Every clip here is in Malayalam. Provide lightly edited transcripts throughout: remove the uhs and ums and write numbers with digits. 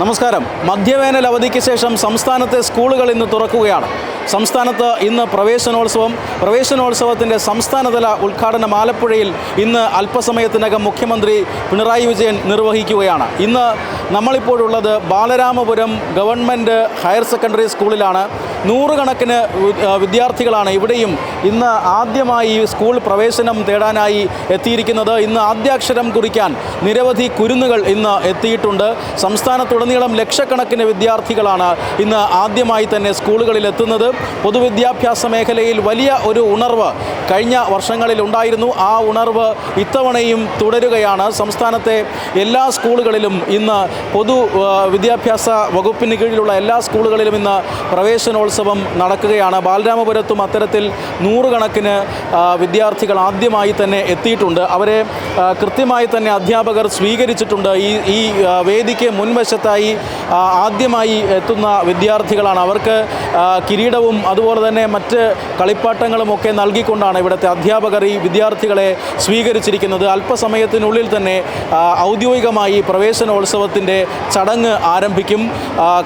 നമസ്കാരം. മധ്യവേനൽ അവധിക്ക് ശേഷം സംസ്ഥാനത്തെ സ്കൂളുകൾ ഇന്ന് തുറക്കുകയാണ്. സംസ്ഥാനത്ത് ഇന്ന് പ്രവേശനോത്സവത്തിൻ്റെ സംസ്ഥാനതല ഉദ്ഘാടനം ആലപ്പുഴയിൽ ഇന്ന് അല്പസമയത്തിനകം മുഖ്യമന്ത്രി പിണറായി വിജയൻ നിർവഹിക്കുകയാണ്. ഇന്ന് നമ്മളിപ്പോഴുള്ളത് ബാലരാമപുരം ഗവൺമെൻറ് ഹയർ സെക്കൻഡറി സ്കൂളിലാണ്. നൂറുകണക്കിന് വിദ്യാർത്ഥികളാണ് ഇവിടെയും ഇന്ന് ആദ്യമായി സ്കൂൾ പ്രവേശനം തേടാനായി എത്തിയിരിക്കുന്നത്. ഇന്ന് ആദ്യാക്ഷരം കുറിക്കാൻ നിരവധി കുരുന്നുകൾ ഇന്ന് എത്തിയിട്ടുണ്ട്. സംസ്ഥാനത്തുടനീളം ലക്ഷക്കണക്കിന് വിദ്യാർത്ഥികളാണ് ഇന്ന് ആദ്യമായി തന്നെ സ്കൂളുകളിൽ എത്തുന്നത്. പൊതുവിദ്യാഭ്യാസ മേഖലയിൽ വലിയ ഒരു ഉണർവ് കഴിഞ്ഞ വർഷങ്ങളിൽ ഉണ്ടായിരുന്നു. ആ ഉണർവ് ഇത്തവണയും തുടരുകയാണ്. സംസ്ഥാനത്തെ എല്ലാ സ്കൂളുകളിലും ഇന്ന് വിദ്യാഭ്യാസ വകുപ്പിന് കീഴിലുള്ള എല്ലാ സ്കൂളുകളിലും ഇന്ന് പ്രവേശനോത്സവം നടക്കുകയാണ്. ബാലരാമപുരത്തും അത്തരത്തിൽ നൂറുകണക്കിന് വിദ്യാർത്ഥികൾ ആദ്യമായി തന്നെ എത്തിയിട്ടുണ്ട്. അവരെ കൃത്യമായി തന്നെ അധ്യാപകർ സ്വീകരിച്ചിട്ടുണ്ട്. ഈ വേദിക്ക് മുൻവശത്തായി ആദ്യമായി എത്തുന്ന വിദ്യാർത്ഥികളാണ്. അവർക്ക് കിരീടവും അതുപോലെ തന്നെ മറ്റ് കളിപ്പാട്ടങ്ങളുമൊക്കെ നൽകിക്കൊണ്ടാണ് ഇവിടുത്തെ അധ്യാപകർ ഈ വിദ്യാർത്ഥികളെ സ്വീകരിച്ചിരിക്കുന്നത്. അല്പസമയത്തിനുള്ളിൽ തന്നെ ഔദ്യോഗികമായി പ്രവേശനോത്സവത്തിൻ്റെ ചടങ്ങ് ആരംഭിക്കും.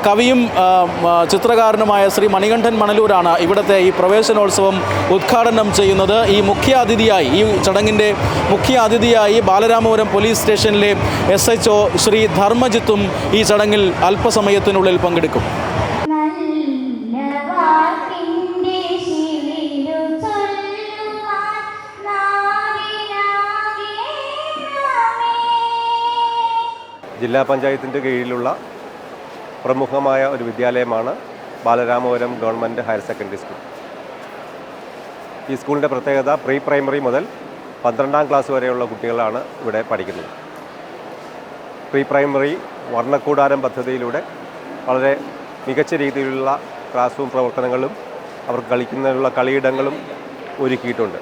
കവിയും ചിത്രകാരനുമായ ശ്രീ മണികണ്ഠൻ മണലൂരാണ് ഇവിടുത്തെ ഈ പ്രവേശനോത്സവം ഉദ്ഘാടനം ചെയ്യുന്നത്. ഈ ചടങ്ങിൻ്റെ മുഖ്യ അതിഥിയായി ബാലരാമപുരം പോലീസ് സ്റ്റേഷനിലെ SHO ശ്രീ ധർമ്മജിത്തും ഈ ചടങ്ങിൽ അല്പസമയത്തിനുള്ളിൽ പങ്കെടുക്കും. ജില്ലാ പഞ്ചായത്തിൻ്റെ കീഴിലുള്ള പ്രമുഖമായ ഒരു വിദ്യാലയമാണ് Balaramapuram government higher secondary school. ഈ സ്കൂളിൻ്റെ പ്രത്യേകത പ്രീ പ്രൈമറി മുതൽ 12ാം ക്ലാസ് വരെയുള്ള കുട്ടികളാണ് ഇവിടെ പഠിക്കുന്നത്. പ്രീ പ്രൈമറി വർണ്ണക്കൂടാരം പദ്ധതിയിലൂടെ വളരെ മികച്ച രീതിയിലുള്ള ക്ലാസ് റൂം പ്രവർത്തനങ്ങളും അവർക്ക് കളിക്കുന്നതിനുള്ള കളിയിടങ്ങളും ഒരുക്കിയിട്ടുണ്ട്.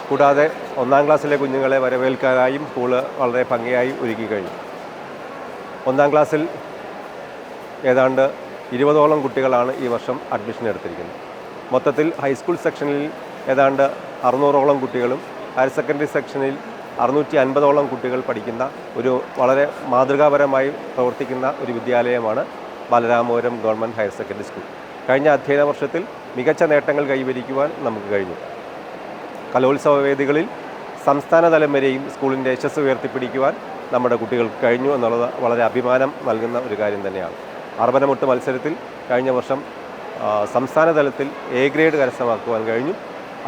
കൂടാതെ 1ാം ക്ലാസ്സിലെ കുഞ്ഞുങ്ങളെ വരവേൽക്കാനായും സ്കൂള് വളരെ ഭംഗിയായി ഒരുക്കി കഴിഞ്ഞു. 1ാം ക്ലാസ്സിൽ ഏതാണ്ട് 20ഓളം കുട്ടികളാണ് ഈ വർഷം അഡ്മിഷൻ എടുത്തിരിക്കുന്നത്. മൊത്തത്തിൽ ഹൈസ്കൂൾ സെക്ഷനിൽ ഏതാണ്ട് 600ഓളം കുട്ടികളും ഹയർ സെക്കൻഡറി സെക്ഷനിൽ 650ഓളം കുട്ടികൾ പഠിക്കുന്ന ഒരു വളരെ മാതൃകാപരമായി പ്രവർത്തിക്കുന്ന ഒരു വിദ്യാലയമാണ് Balaramapuram government higher secondary school. കഴിഞ്ഞ അധ്യയന വർഷത്തിൽ മികച്ച നേട്ടങ്ങൾ കൈവരിക്കുവാൻ നമുക്ക് കഴിഞ്ഞു. കലോത്സവ വേദികളിൽ സംസ്ഥാനതലം വരെയും സ്കൂളിൻ്റെ യശസ്സ് ഉയർത്തിപ്പിടിക്കുവാൻ നമ്മുടെ കുട്ടികൾക്ക് കഴിഞ്ഞു എന്നുള്ളത് വളരെ അഭിമാനം നൽകുന്ന ഒരു കാര്യം തന്നെയാണ്. അർബനമുട്ട് മത്സരത്തിൽ കഴിഞ്ഞ വർഷം സംസ്ഥാന തലത്തിൽ A ഗ്രേഡ് കരസ്ഥമാക്കുവാൻ കഴിഞ്ഞു.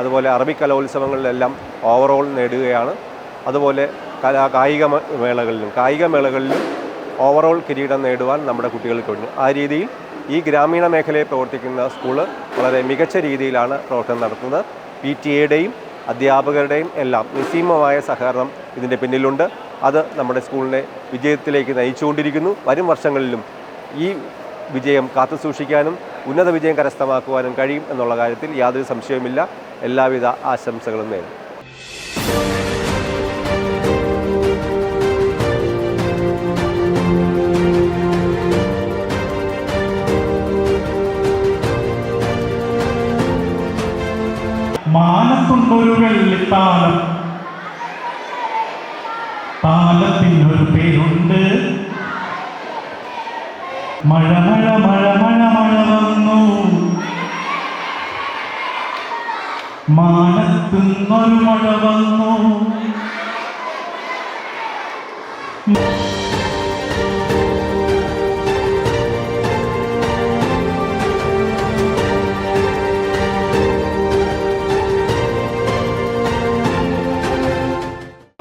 അതുപോലെ അറബിക് കലോത്സവങ്ങളിലെല്ലാം ഓവറോൾ നേടുകയാണ്. അതുപോലെ കായിക മേളകളിലും ഓവറോൾ കിരീടം നേടുവാൻ നമ്മുടെ കുട്ടികൾക്ക് കഴിഞ്ഞു. ആ രീതിയിൽ ഈ ഗ്രാമീണ മേഖലയിൽ പ്രവർത്തിക്കുന്ന സ്കൂള് വളരെ മികച്ച രീതിയിലാണ് പ്രവർത്തനം നടത്തുന്നത്. PTA അധ്യാപകരുടെയും എല്ലാം നിസ്സീമമായ സഹകരണം ഇതിൻ്റെ പിന്നിലുണ്ട്. അത് നമ്മുടെ സ്കൂളിനെ വിജയത്തിലേക്ക് നയിച്ചുകൊണ്ടിരിക്കുന്നു. വരും വർഷങ്ങളിലും ഈ വിജയം കാത്തുസൂക്ഷിക്കാനും ഉന്നത വിജയം കരസ്ഥമാക്കുവാനും കഴിയും എന്നുള്ള കാര്യത്തിൽ യാതൊരു സംശയവുമില്ല. എല്ലാവിധ ആശംസകളും നേരുന്നു. മാനത്തുണ്ടൊരു വെള്ളിത്താലം, താലത്തിനൊരു പേരുണ്ട്. മഴ മഴ മഴ മഴ മഴ വന്നു, മാനത്തുന്നൊരു മഴ വന്നു.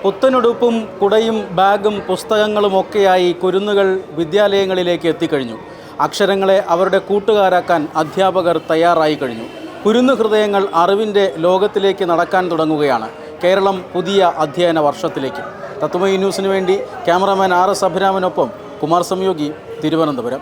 പുത്തനുടുപ്പും കുടയും ബാഗും പുസ്തകങ്ങളുമൊക്കെയായി കുരുന്നുകൾ വിദ്യാലയങ്ങളിലേക്ക് എത്തിക്കഴിഞ്ഞു. അക്ഷരങ്ങളെ അവരുടെ കൂട്ടുകാരാക്കാൻ അധ്യാപകർ തയ്യാറായി കഴിഞ്ഞു. കുരുന്നു ഹൃദയങ്ങൾ അറിവിൻ്റെ ലോകത്തിലേക്ക് നടക്കാൻ തുടങ്ങുകയാണ്. കേരളം പുതിയ അധ്യയന വർഷത്തിലേക്ക്. തത്വമയി ന്യൂസിനു വേണ്ടി ക്യാമറാമാൻ RS അഭിരാമനൊപ്പം കുമാർ സംയോഗി, തിരുവനന്തപുരം.